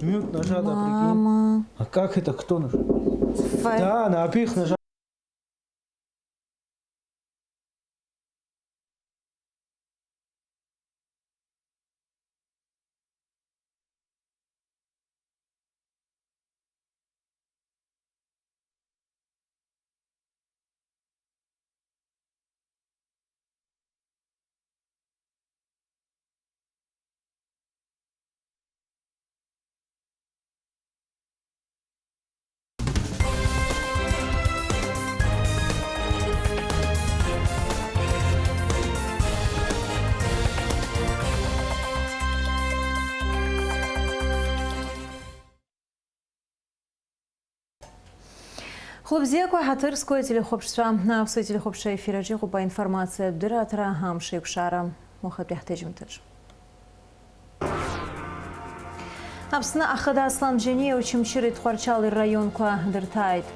Мют нажала, Мама. прикинь. А как это? Кто нажал? Фай. Да, на обеих нажала. Хлопзеква хатырское телехопшество. На все телехопше эфира по информация дыратора гамши кшара. Мохат яхтежим тыж. Апсна ахада аслан джене учимчирит хварчалый район ква дыртайт.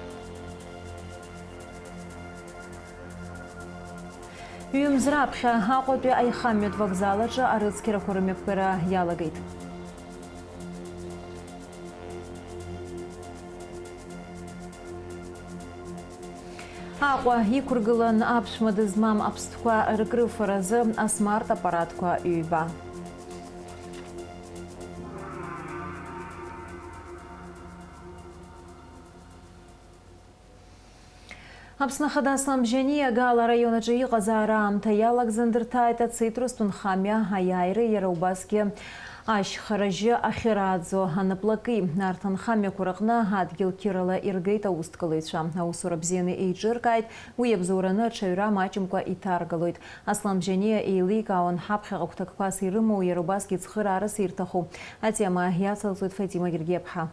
Юмзрапха хакоту айхамет вокзаладжа арыцкира курымепкара ялагайт. Аква икургылан апшмадызмам апстква рыкрыфаразы асмарт аппаратква үйба. Апснахада сламжени гала района джи газара таялак зандыртайта цитрус тунхамя аяйры яраубаски аш харажы ахирадзо анаплаки нартанхамя курагна адгил кирала иргейта усткалыйча аусурабзены эйджиркайт уебзураны чайра мачимква итаргалойт асламжени эйлика он хапха уктакпас ирыму яраубаски цхырары сиртаху атема яцалзует Фатима Гергебха.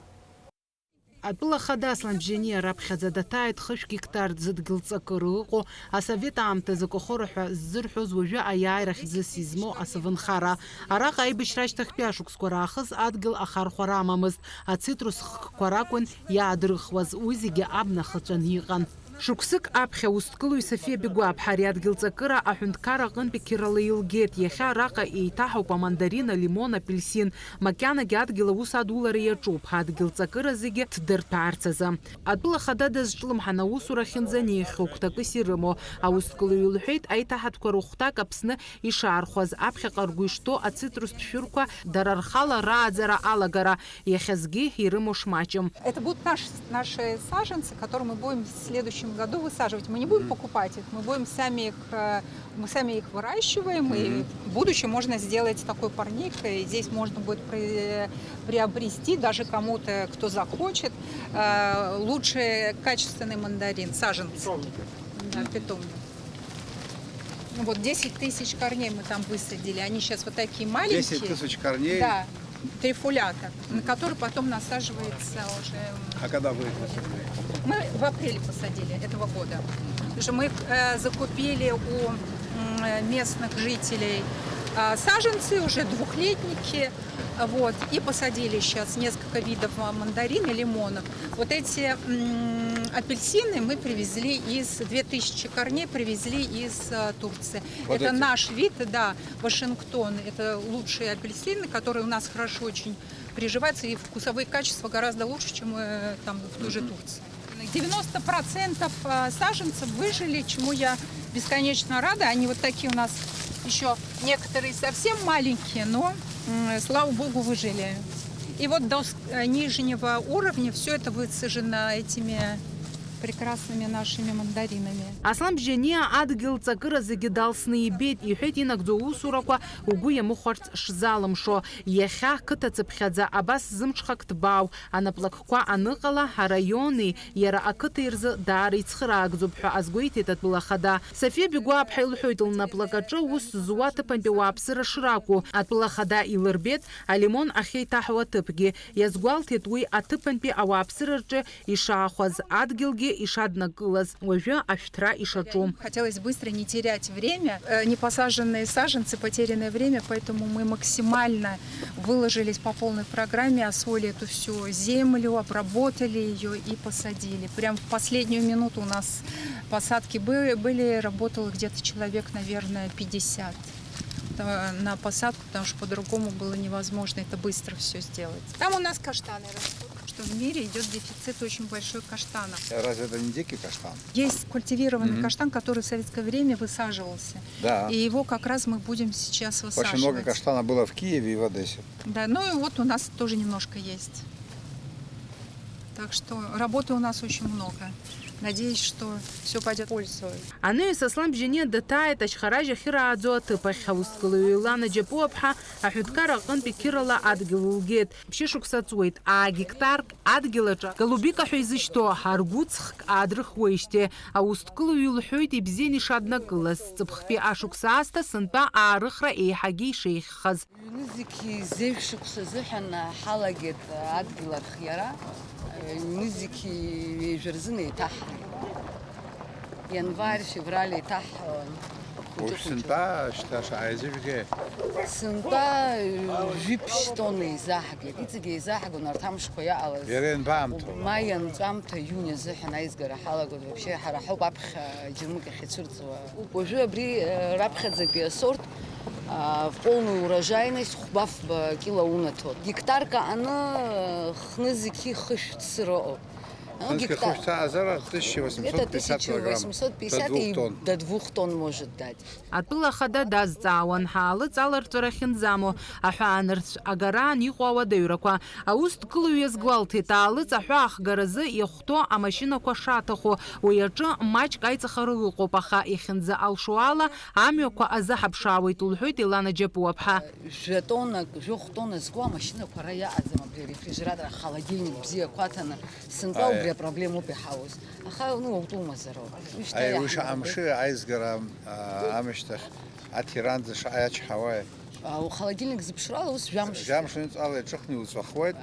Атбыла хадаслан бжение рабхаза датает хыш гектар зыдгылца кырыгу, а совет амта закохорха зырхуз вожа аяйрах зысизмо асаванхара. Араха айбишрачтах пяшук скорахыз адгыл ахархорамамыз, а цитрус хкоракун ядрыхваз узиге абнахачан йган. Шуксык апхя усткылуй София Бегуаб харят гилцакыра ахюнткара гын бекиралы илгет яха рака и тахупа мандарина, лимон, апельсин. Макяна гят гилавус адулары ячуп хад гилцакыра зиге тдыртарцаза. Адбыла хададаз жилым ханаусура хинзанейху ктакы сирымо, а усткылуй илхейт айтахатква рухтак апсны ишархваз апхя каргуишто а цитрус тфюрква дарархала раадзара алагара яхязги ирымо шмачем. Это будут наши саженцы, которые мы будем в следующем году высаживать. Мы не будем покупать их, мы сами их выращиваем, и в будущем можно сделать такой парник, и здесь можно будет приобрести даже кому-то, кто захочет, лучший качественный мандарин, саженцы, питомник. Вот 10 тысяч корней мы там высадили, они сейчас вот такие маленькие. 10 тысяч корней? Да, трифулята, на который потом насаживается уже. А когда вы их посадили? Мы в апреле посадили этого года. Потому что мы их закупили у местных жителей саженцы, уже двухлетники, вот, и посадили сейчас несколько видов мандарин и лимонов. Вот эти апельсины мы привезли 2000 корней привезли из Турции. Вот это наш вид, да, Вашингтон. Это лучшие апельсины, которые у нас хорошо очень приживаются, и вкусовые качества гораздо лучше, чем там в той же Турции. 90% саженцев выжили, чему я бесконечно рада. Они вот такие у нас еще некоторые совсем маленькие, но, слава богу, выжили. И вот до нижнего уровня все это высажено этими прекрасными нашими мандаринами. Аслам бжение адгил цакыра загидалсны бед и хетинак зоусураква угуя мухарт шзалым шо яха кыта цепхадза абас зымчхак тбау анаплакква аныкала районы яра акыта ирзы дары цхырак зубху азгуйте татбыла хада. София Бегуаб хайлхуйтл наплакача ус зуата пампиуапсыра шираку атбыла хада илырбет алимон ахей тахва тыпги язгуал тетуй атыпанпи ауапсырарчы ишахваз адгилги ишадна кылаз уже аштра ишачу. Хотелось быстро не терять время, непосаженные саженцы, потерянное время, поэтому мы максимально выложились по полной программе, освоили эту всю землю, обработали ее и посадили. Прям в последнюю минуту у нас посадки были, работало где-то человек, наверное, 50. на посадку, потому что по-другому было невозможно это быстро все сделать. Там у нас каштаны растут, что в мире идет дефицит очень большой каштана. Разве это не дикий каштан? Есть культивированный каштан, который в советское время высаживался. Да. И его как раз мы будем сейчас высаживать. Очень много каштана было в Киеве и в Одессе. Да, ну и вот у нас тоже немножко есть. Так что работы у нас очень много. Надеюсь, что все пойдет в пользу. Аны саслам бжене датает ашхаража хираадзо тыпах устклуилана джапопха ахюткара qanpi kirala adgilulget пшишук сацуит а гектар адгилача голубика хизишто харгуцх адрхвеште а устклуил хюйти бзени шаднакылас цыпхпи ашуксаста сынпа арыхра эйхаги шейххаз نزكي زيف شخص زحنا حلقة عدل الخيارة نزكي جرزني تح ينفار شفرالي تح Уж синта, считаешь, айзевге. سنتا جيبشتوني زاحق يتيجي زاحق ونرتمش خويا على Ерен бамто. ما ينزام تيوني زحنا يزجر حلقة вообще حرحو بابخ جرمك خيتشرت وجو بري رابخ زي сорт в полную урожайность хубав кило унато. Гектарка она хнызики хыш сыро. Гектар. Это 1850 килограмм. 1850 и до 2 тонн может дать. Атыла хада дазцауан халыц алыртварахинзамо аханырц агаран иҟәауа даҩрақәа аус дкылҩыз гәалҭеит аалыҵ аҳәа ахгаразы иахәҭоу амашьынақәа шаҭаху уи аҿы маҷк аиҵахара ыҟоуп аха ихьынӡа алшо ала амҩақәа азаҳаԥшаауеит лҳәоит Елана Џьапуаԥҳа. Жетонна, жохтонна згуа машинақәа ара иаҟаӡам абри арефрижератор, холодильник бзиақәа аҭаны сынтәа убри апроблема упиҳауаз. Аха ну аутомазароуп. Уи шаамши аизгара амышьҭахь аҭиранӡа шааиачҳауа. Холодильник зыԥшрала ус жәамш. Жәамш ныҵала иҿыхны иуҵәахуеит.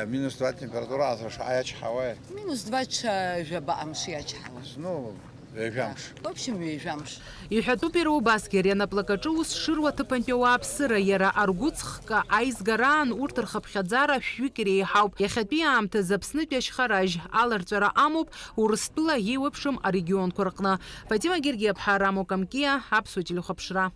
Минус 2 температура аҭра шааиачҳауа. Минус 2 жәаба амш иачҳауа. Ну, жәамш. В общем, жәамш. Иҳәатәуп иара убасгьы ари анаплакаҿы ус шыруа ҭыԥантәи ауааԥсыра иара аргәыҵхка аизгараан урҭ рхыԥхьаӡара шәҩык иреиҳауп. Иахьатәи аамҭазы Аԥснытәи ашьхаражь аларҵәара амоуп Урыстәыла еиуеиԥшым арегионқәа рҟны. Фатима Гергиаԥҳа, Рамо Камкиа, Аԥсуа телехәаԥшра.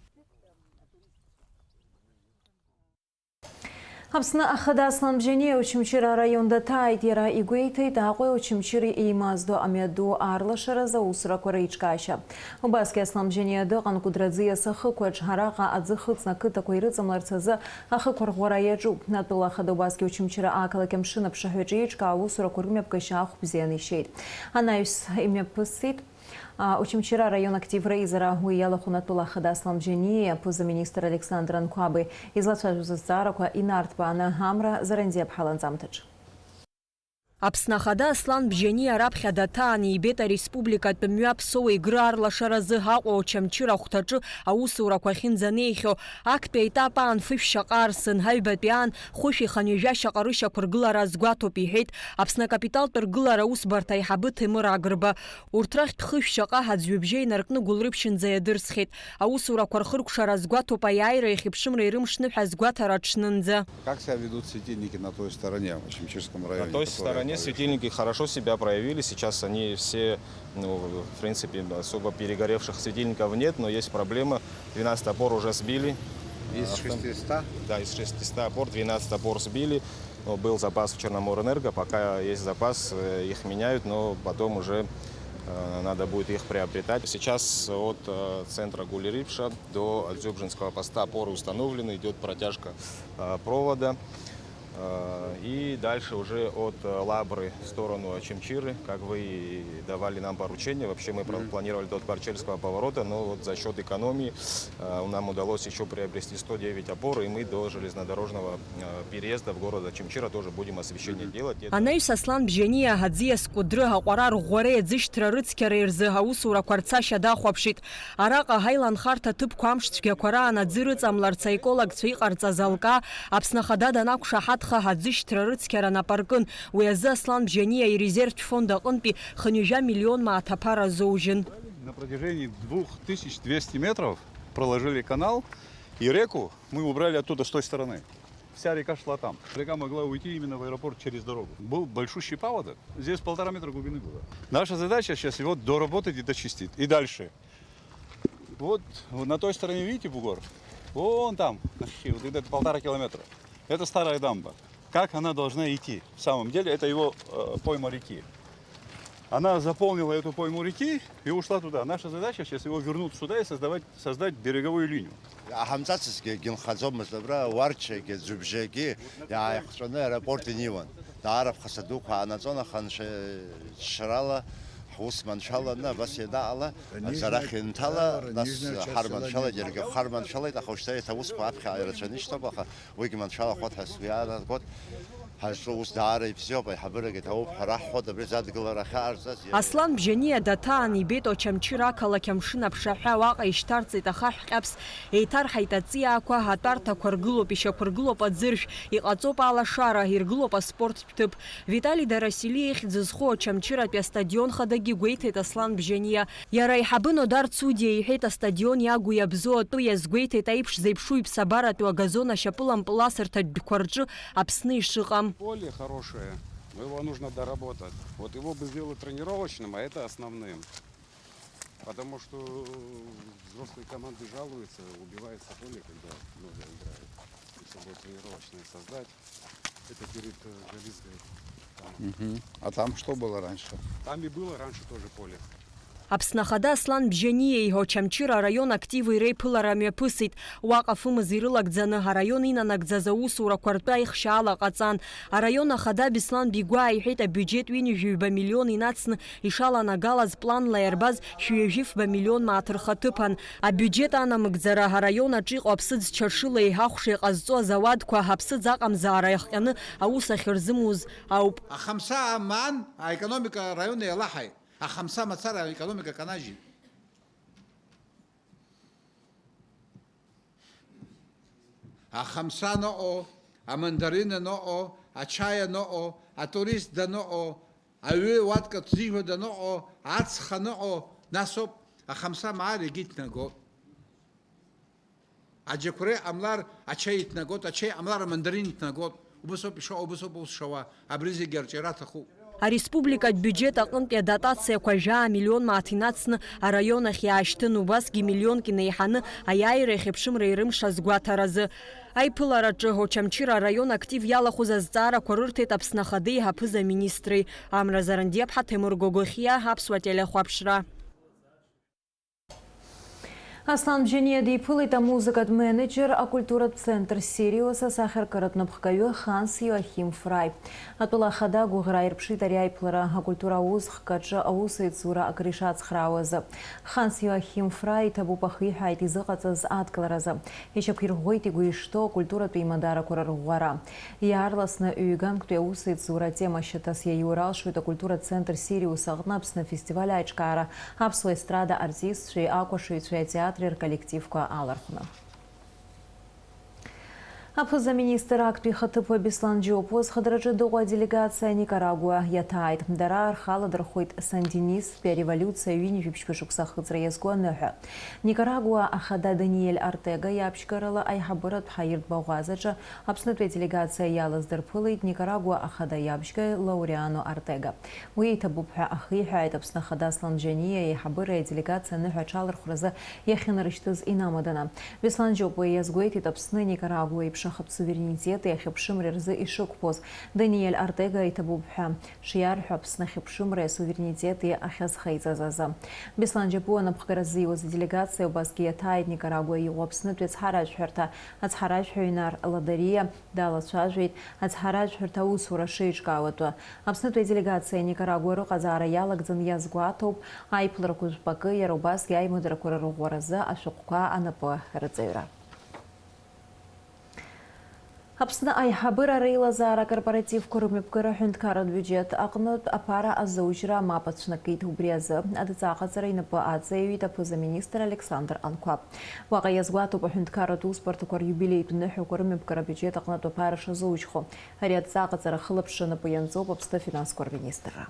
Аԥсны ахада Асламбжьаниа Очамчыра районда ҭааит иара игәеиҭеит Аҟәеи Очамчыреи еимаздо амҩаду аарлашаразы аусурақәа реиҿкаашьа. Убасгьы Асламбжьаниа дыҟан Кәыдраӡиас ахықәаҿ араҟа аӡы хыҵны ақыҭақәа ирыҵамларц азы ахықәа рӷәӷәара иаҿуп. Атәыла ахада убасгьы Очамчыра ақалақь амшын аԥшаҳәаҿы еиҿкаа аусурақәа рымҩаԥгашьа ахә бзианы ишеит. Анаҩс имҩаԥысит Очамчыра район активреизара уи иалахәын атәыла ахада Асламбжьаниа ԥыза-министр Александр Анқәаби излацәажәоз азҵаарақәа инарҭбааны Амра Заранзиаԥҳа ланҵамҭаҿы. Аԥсны ахада Асламбжьаниа раԥхьа даҭаан ибеит ареспубликатә мҩаԥсоу егры аарлашаразы Аҟәа Очамчыра ахәҭаҿы аусурақәа ахьынӡанеихьоу актәи аетап аан фышә шаҟа арсын, ҳаҩбатәи аан хәышә иханҩажәа шаҟа рышьақәа ргылара азгәаҭоуп иҳәеит Аԥсны акапиталтә ргылара аусбарҭа аиҳабы Ҭемыр Агрба. Урҭ рахьтә хышә шаҟа ҳаӡҩыбжьы инаркны гәылрыԥшьынӡа иадырсхьеит. Аусурақәа рхыркәшара азгәаҭоуп аиааира иахьыԥшымра ирымшны ҳәа азгәаҭара аҽнынӡа. Как себя ведут светильники на той стороне, в Очамчырском районе? На той стороне светильники хорошо себя проявили. Сейчас они все, в принципе, особо перегоревших светильников нет, но есть проблема. 12 опор уже сбили. Из 600? Да, из 600 опор 12 опор сбили. Был запас в Черноморэнерго, пока есть запас, их меняют, но потом уже надо будет их приобретать. Сейчас от центра Гулерипша до Дзюбжинского поста опоры установлены, идет протяжка провода. И дальше уже от Лабры в сторону Очамчыры, как вы и давали нам поручение. Вообще мы планировали до Парчельского поворота, но вот за счет экономии нам удалось еще приобрести 109 опор, и мы до железнодорожного переезда в город Очамчыра тоже будем освещение делать. Анаҩс Асламбжьаниа аӡиас Кәыдры аҟәара рӷәӷәара иаӡышьҭра рыцқьара ирзы аусурақәа рцашьа дахәаԥшит. Араҟа ҳаиланхарҭа ҭыԥқәа амш цәгьақәа раан аӡы рыҵамларц аекологцәа иҟарҵаз алка Аԥсны ахада данақәшаҳаҭха аӡышьҭра рыцқьара нап аркын. Уи азы Асламбжьаниа ирезервтә фонд аҟынтәи хынҩажәа миллионма аҭаԥара азоужьын. На протяжении 2200 метров проложили канал, и реку мы убрали оттуда с той стороны. Вся река шла там. Река могла уйти именно в аэропорт через дорогу. Был большущий паводок. Здесь 1,5 метра глубины было. Наша задача сейчас его доработать и дочистить. И дальше. Вот на той стороне, видите, бугор? Вон там, вот где-то 1,5 километра. Это старая дамба. Как она должна идти? В самом деле, это его пойма реки. Она заполнила эту пойму реки и ушла туда. Наша задача сейчас его вернуть сюда и создать береговую линию. Аслан Бжениа датаан ибеит Очамчыр ақалақь амшын аԥшаҳәа уаҟа ишьҭарҵеит ахаҳә ҟьаԥс, еиҭарҳаит аҵиаақәа, атәарҭақәа ргылоуп, ишьақәыргылоуп аӡыршә, иҟаҵоуп алашара, иргылоуп аспорттә ҭыԥ. Витали Дарасили ихьӡ зху Очамчыратәи астадион хадагьы гәеиҭеит Аслан Бжениа. Иара иҳабы Нодар Цудиа иҳәеит астадион иагу иабзоу атәы иазгәеиҭеит аиԥш зеиԥшу иԥсабаратәу агазон ашьапылампыласырҭатә рҿы Аԥсны ишыҟам. Поле хорошее, но его нужно доработать. Вот его бы сделать тренировочным, а это основным. Потому что взрослые команды жалуются, убивается поле, когда много играют. Если бы тренировочное создать, это перед Гализгой. А там что было раньше? Там и было раньше тоже поле. Аԥсны ахада Аслан Бжениеи Очамчыр араион активы иреиԥылара мҩаԥысит. Уаҟа фымыз ирылагӡаны араион инанагӡаз аусурақәа ртәы аихшьаала ҟаҵан. Араион ахада Беслан Бигәаа иҳәеит абиуџьет ҩынҩажәаҩба миллион инацны ишаланагалаз планла иарбаз шәҩажәифба миллион мааҭырхаҭыԥан. Абиуџьет анамыгӡара араион аҿы иҟоу аԥсыӡ чаршыла еиҳахәша иҟазҵо азауадқәа аԥсыӡ аҟамзаара иахҟьаны аус ахьырзымуз ауп. Ахамса аман аекономика района иалаҳаит. Ахамса мацара экономика канажи. Ахамса ноо, амандарина ноо, ачая ноо, атурист да ноо, ауе ватка цзиго да ноо, ацха ноо, насоп ахамса маари гитнаго. Аджакуре амлар ачай итнагот, ачай амлар мандарин итнагот. Убасоп ишо, убасоп ушава, абризи герчератаху. Ареспубликатә бюџьет аҟынтәи адотациақәа ажәаа миллион мааҭ инацны араион ахь иаашьҭын, убасгьы миллионк инеиҳаны аиааира иахьыԥшымра ирымшаз гәаҭаразы. Аиԥылараҿы Очамчыр араион актив иалахәыз азҵаарақәа рырҭеит Аԥсны ахада еиҳаԥыз аминистри. Амра Зарандиаԥҳа, Ҭемыр Гогохиа, Аԥсуа телеахәаԥшра. Аслан Бжениа диԥылеит амузыкатә менеджер акультуратә центр Сириус асахьаркыратә напхгаҩы Ханс Иоахим Фрай. Атәыла ахада гәыӷра ирԥшит ари аиԥылара акультура аусхк аҿы аусеицура акыр ишацхраауазы. Ханс Иоахим Фрай иҭабуп ахиҳәааит изыҟаҵаз адкыларазы. Ишьақәирӷәӷәеит игәы ишҭоу акультуратә еимадарақәа рырӷәӷәара. Иаарласны ҩ-ганктәи аусеицура атема шьаҭас иаиуралшоит акультуратә центр Сириус аҟны Аԥсны фестиваль аиҿкаара, аԥсуа естрада артистцәеи акәашаҩцәеи атеатр коллективка алархуна. Аԥыза-министр актәи ихаҭыԥуа Беслан Џьопуаз хадраҿы дыҟоу делегациа Никарагуа иаҭааит. Дара рхала дырхәеит сандинисттәи ареволиуциа ҩынҩажәи шықәса хыҵра иазку аныҳәа. Никарагуа ахада Даниель Артега иаԥшьгарала аиҳабыратә ҳаиртә аҿы Аԥснытәи аделегациа иалаз дырԥылеит Никарагуа ахада иабжьгаҩ Лауриано Артега. Уи иҭабуп ҳәа ахиҳәааит Аԥсны ахада Аслан Бжениа аиҳабыра аделегациа аныҳәа аҽалархәразы иахьынарышьҭыз инамаданы. Беслан Џьопуа иазгәеиҭеит Аԥсны Никарагуа еиԥш ахатә суверенитет иахьыԥшымра рзы ишықәԥоз. Даниель Артега иҭабуп ҳәа шиарҳәо Аԥсны ахьыԥшымреи асуверенитети ахьазхеиҵаз азы. Беслан Џьопуа анапхгаразы иуаз аделегациа убасгьы иаҭааит Никарагуа иҟоу Аԥснытәи ацҳаражәҳәарҭа. Ацҳаражәҳәаҩ Нар Ладария далацәажәеит ацҳаражәҳәарҭа аусура шеиҿкаауатәы. Аԥснытәи аделегациа Никарагуа рыҟазаара иалагӡаны иазгәаҭоуп аиԥыларақәа жәпакы, иара убасгьы аимадарақәа рырӷәӷәаразы ашәҟәқәа анапы рыҵаҩра. Аԥсны аиҳабыра реилазаара корпоративқәа рымҩаԥгара аҳәынҭқарратә биуџьет аҟнытә аԥара азаужьра мап ацәнакит. Убри азы адҵааҟаҵара инапы аҵаҩит аԥыза-министр Александр Анқәа. Уаҟа иазгәаҭоуп аҳәынҭқарратә усбарҭақәа риубилеитә ныҳәақәа рымҩаԥгара абиуџьет аҟнытә аԥара шазоужьхо. Ари адҵааҟаҵара хылаԥшра напы ианҵоуп Аԥсны афинансқәа рминистрра.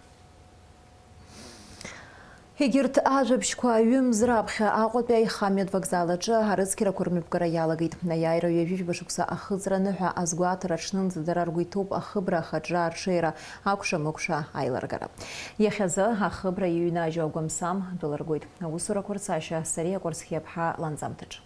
Егьырҭ ажәабжьқәа аҩымз раԥхьа Аҟәатәи аихамҩатә вокзал аҿы арыцқьарақәа рмҩаԥгара иалагеит. Аиааира ҩажәижәаба шықәса ахыҵра аныҳәа азгәаҭара аҽнынӡа дара ргәы иҭоуп ахыбра ахаҿра арҽеира, акәша-мыкәша аиларгара. Иахьазы ахыбра иҩнажьу агәамсам дәылыргоит. Аусурақәа рцашьа Сариа Кәарсхиаԥҳа ланҵамҭаҿы.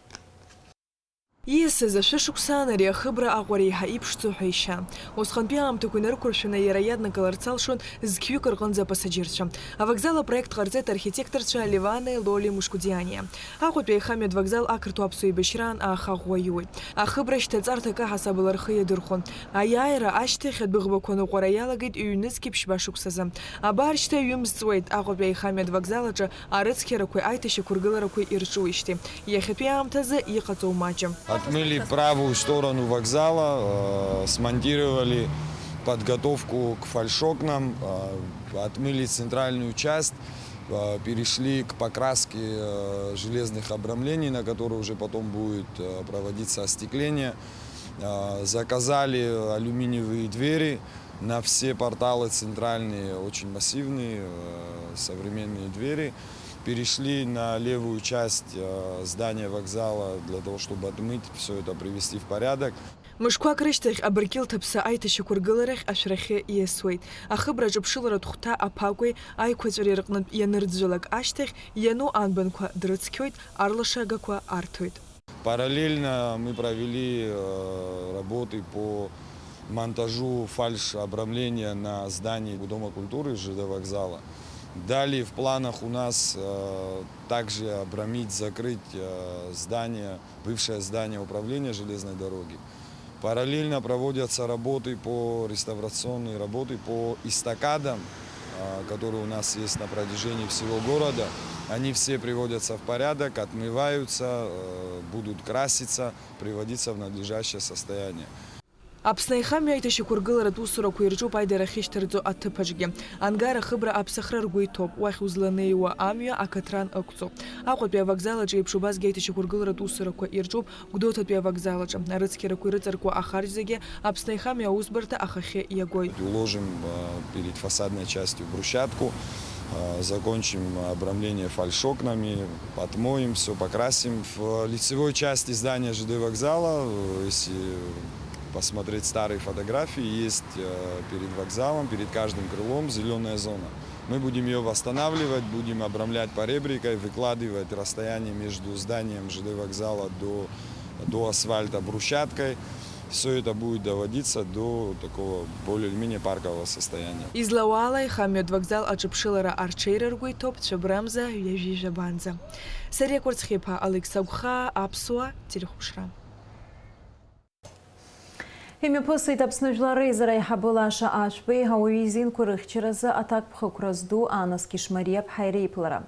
Иесыз ашәышықәсаан ари ахыбра аҟәара еиҳа иԥшӡоу ҳәа ишьа. Усҟантәи аамҭақәа инарықәыршәаны иара иаднагаларц алшон зқьҩык рҟынӡа апассаџьырцәа. Авокзал апроект ҟарҵеит архитекторцәа Ливане Лоли Мушкудианиа. Аҟәатәи аихамҩатә вокзал ақырҭуа аԥсуа еибашьраан аахаӷәуаҩуит. Ахыбра шьҭаҵарҭак аҳасаб лархы иадырхон. Аиааира ашьҭахь адәыӷбақәа ныҟәара иалагеит ҩ-нызқьи ԥшьба шықәсазы. Абар шьҭа ҩымзҵуеит аҟәатәи аихамҩатә вокзал аҿы арыцқьарақәеи аиҭашьақәыргыларақәеи ирҿуижьҭеи. Иахьатәи аамҭазы иҟаҵоу маҷым. Отмыли правую сторону вокзала, смонтировали подготовку к фальшокнам, отмыли центральную часть, перешли к покраске железных обрамлений, на которые уже потом будет проводиться остекление. Заказали алюминиевые двери на все порталы центральные, очень массивные, современные двери. Перешли на левую часть здания вокзала для того, чтобы отмыть, все это привести в порядок. Мышқәак рышьҭахь абыркьылҭаԥса аиҭашьақәыргыларахь ашәрахьы ииасуеит. Ахыбраҿы ԥшыларатә хәҭа аԥакәеи аиқәаҵәареи рҟнытә ианырӡәӡәалак ашьҭахь иану анбанқәа дрыцқьоит, арлашагақәа арҭоит. Параллельно мы провели работы по монтажу фальш-обрамления на здании Дома культуры ЖД вокзала. Далее в планах у нас также обрамить, закрыть здание, бывшее здание управления железной дороги. Параллельно проводятся работы реставрационные работы по эстакадам, которые у нас есть на протяжении всего города. Они все приводятся в порядок, отмываются, будут краситься, приводиться в надлежащее состояние. Аԥсны аихамҩа аиҭашьақәыргыларатә усурақәа ирҿуп аидарахь ишьҭарҵо аҭыԥаҿгьы. Ангар ахыбра аԥсахра ргәы иҭоуп, уахь узланеиуа амҩа акаҭран ықәҵоуп. Аҟәатәи авокзал аҿы еиԥш убасгьы аиҭашьақәыргыларатә усурақәа ирҿуп Гәдоуҭатәи авокзал аҿы. Арыцқьарақәа ирыҵаркуа ахарџь зегьы Аԥсны аихамҩа аусбарҭа ахахьы иагоит. Уложим перед фасадной частью брусчатку, закончим обрамление фальшокнами, отмоем все, покрасим. В лицевой части здания ЖД вокзала, если посмотреть старые фотографии, есть перед вокзалом, перед каждым крылом зеленая зона. Мы будем ее восстанавливать, будем обрамлять поребрикой, выкладывать расстояние между зданием ЖД вокзала до асфальта брусчаткой. Все это будет доводиться до такого более-менее паркового состояния. Излауала аихамҩатә вокзал аҿы ԥшылара арҽеира ргәы иҭоуп Цәыбрамза Ҩажәи Жабанӡа. Сариа Кәарцхиԥа, Алекс Агәхаа, Аԥсуа телехәаԥшра. Имҩаԥысит Аԥсны жәлар реизара аиҳабы Лаша Ашәбеи ауаҩы изинқәа рыхьчаразы аҭакԥхықәра зду Анаскьыш Мариаԥҳа иреиԥлара.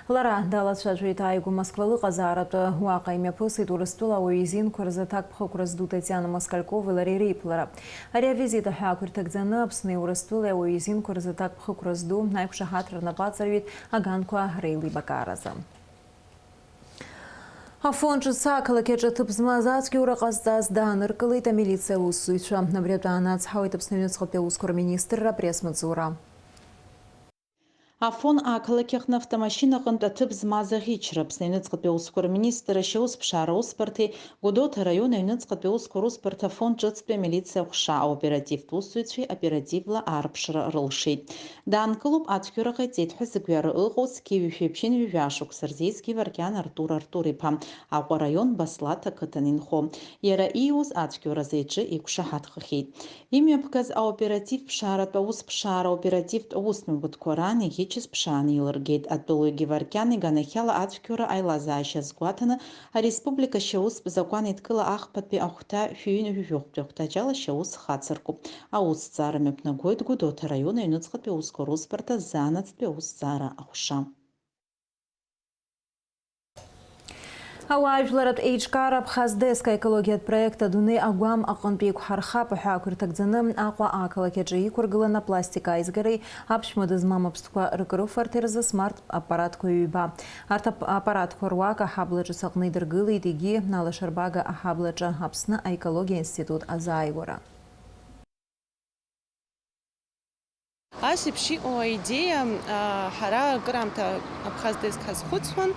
Лара далацәажәеит ааигәа Москва лыҟазааратәы уаҟа имҩаԥысит Урыстәыла ауаҩы изинқәа рзы аҭакԥхықәра зду Татиана Москальковеи лареи реиԥлара. Ари авизит аҳәаақәа ирҭагӡаны Аԥсни Урыстәылеи ауаҩы изинқәа рзы аҭакԥхықәра зду аиқәшаҳаҭра рнапаҵаҩит аганқәа реилибакааразы. Афон ҿыц ақалақь аҿы ҭыԥ змаз ацәгьоура ҟазҵаз дааныркылеит амилициа аусзуҩцәа. Абри атәы аанацҳауеит Аԥсны Аҩныҵҟатәи аусқәа рминистрра апресс-маҵзура. Афон ақалақь аҟны автомашьынаҟынтә аҭыԥ змаз аӷьычра Аԥсны Аҩныҵҟатәи аусқәа рминистр Ашьаус Ԥшара Усбарҭеи Гәдоуҭа араион Аҩныҵҟатәи аусқәа русбарҭа афон ҿыцтәи амилициа ҟәша аоперативтә усзуҩцәеи оперативла аарԥшра рылшеит. Даанкылоуп ацәгьоура ҟаиҵеит ҳәа зыгәҩара ыҟоу Зқьи ҩышәеиԥшьын ҩажәа-шықәса рзы Варкьан Артур Артур-иԥа Аҟәа араион Баслаҭ ақыҭан инхо. Иара ииуз ацәгьоуразы иҿы иқәшаҳаҭхахьеит. Имҩаԥгаз аоператив ԥшааратә аус ԥшаара оперативтә аусмҩахәыҭқәа раан иӷьычыз ԥшаан еилыргеит. Атәылоуи Геворкьан иганахьала ацәгьоура аилазаашьа згәаҭаны ареспублика Шьаус Закәан Еидкыла ахԥатәи ахәҭа шәҩынҩажәохәтәи ахәҭаҷала Шьаус хацыркуп. Аусҭҵаара мҩаԥнагоит Гәдоуҭа араион Аҩныҵҟатәи аусқәа русбарҭа заанаҵтәи аусҭҵаара аҟәша. Ауаажәларатә еиҿкаара Абхаз Деск аекологиатә проект адунеи агәам аҟынтә еиқәҳархап аҳәаақәа ирҭагӡаны Аҟәа ақалақь аҿы иқәыргыланы апластик аизгареи аԥшәма дызмам аԥстәқәа ркрыфарҭеи рзы смарт аппаратқәа ҩба. Арҭ аппаратқәа руак аҳаблаҿы аҟны идыргылеит, егьи Алашарбага аҳаблаҿы Аԥсны аекологиа институт азааигәара. Ас еиԥш иҟоу аидеиа ҳара акыраамҭа Абхаз Деск ҳазхәыцуан.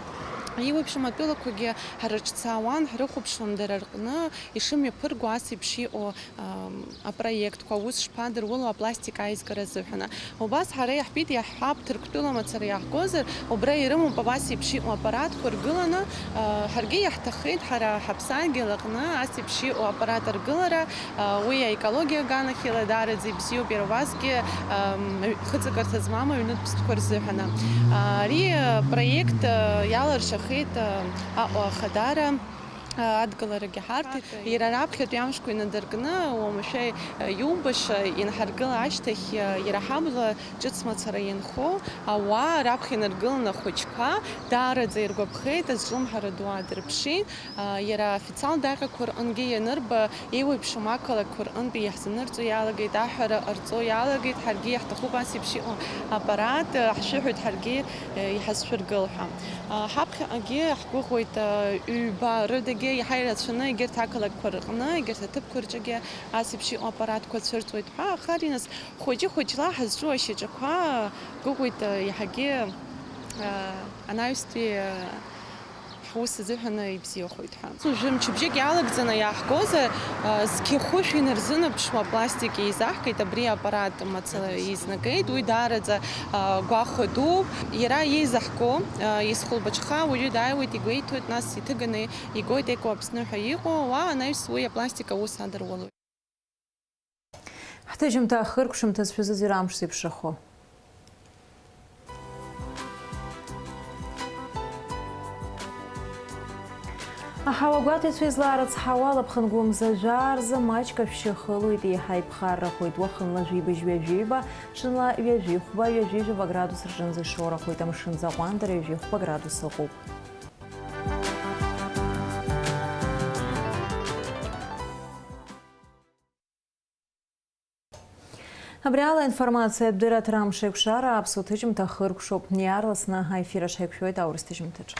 Иуеиԥшым атәылақәагьы ҳарҿцаауан, ҳрыхәаԥшуан дара рҟны ишымҩаԥырго ас еиԥш иҟоу апроектқәа, аус шԥадыруало апластик аизгара азыҳәан. Убас ҳара иаҳбит, иаҳҳәап Ҭырқәтәыла мацара иаҳгозар, убра ирымоуп абас еиԥш иҟоу аппаратқәа ргыланы, ҳаргьы иаҳҭахеит ҳара ҳаԥсадгьыл аҟны ас еиԥш иҟоу аппарат ргылара, уи аекологиа аганахьала даараӡа ибзиоуп, иара убасгьы хыҵакырҭа змам аҩнытә ԥстәқәа рзыҳәан. Ари проект иаларшахеит Аҟәа Ахадара адгаларагьы ҳарҭеит, иара раԥхьатәи амшқәа инадыркны, уамашәа иубаша инҳаргыла ашьҭахь, иара ҳабла ҿыц мацара инхо, ауаа раԥхьа инаргыланы ахәыҷқәа даараӡа иргәаԥхеит, азҿлымҳара ду аадырԥшит, иара афициал даҟьақәа рҟынгьы ианырба, еиуеиԥшым ақалақьқәа рҟынтәи иаҳзанырҵо иалагеит, аҳәара ҟарҵо иалагеит, ҳаргьы иаҳҭахуп ас еиԥш иҟоу аппарат, ҳшәыҳәоит ҳаргьы иҳазшәыргыл ҳәа. Ҳаԥхьаҟагьы ҳгәыӷуеит ҩба рыдагьы иаҳа ирацәаны егьырҭ ақалақьқәа рҟны, егьырҭ аҭыԥқәа рҿгьы ас еиԥш иҟоу аппаратқәа цәырҵуеит ҳәа, аха ари нас хәыҷы-хәыҷла ҳазҿу ашьаҿақәа гәыӷуеит иаҳагьы анаҩстәи ҳус азыҳәан ибзиахоит ҳәа. Уажәы мчыбжьык иалагӡаны иааҳгозар, зқьы хәышә инарзынаԥшуа апластик еизаҳкит, абри аппарат мацара изнагеит, уи даараӡа гәаха дууп, иара еизаҳго, изхәылбыҽха уаҩы дааиуеит, игәеиҭоит, нас иҭыганы игоит Еко Аԥсны ҳәа иҟоу, ауаа анаҩс уи апластик аус адыруалоит. Ҳҭыжьымҭа хыркәшымҭа зшәазыӡырҩ амш зеиԥшрахо. Аҳауагәаҭаҩцәа излаарыцҳауа алаԥхынга мзажәарзы маҷк ашәшьы хылоит, еиҳа иԥхаррахоит. Уахынла жәибажь-ҩажәиба, ҽынла ҩажәихәба, ҩажәижәаба градус рҿынӡа ишорахоит. Амшын заҟәандара ҩажәихәба градус ыҟоуп. Абри ала информациа адәыраҭара амш еиқәшара аԥсуа ҭыжьымҭа хыркәшоуп. Иаарласны аефир аҽҳаиқәшәоит аурыс ҭыжьымҭаҿы.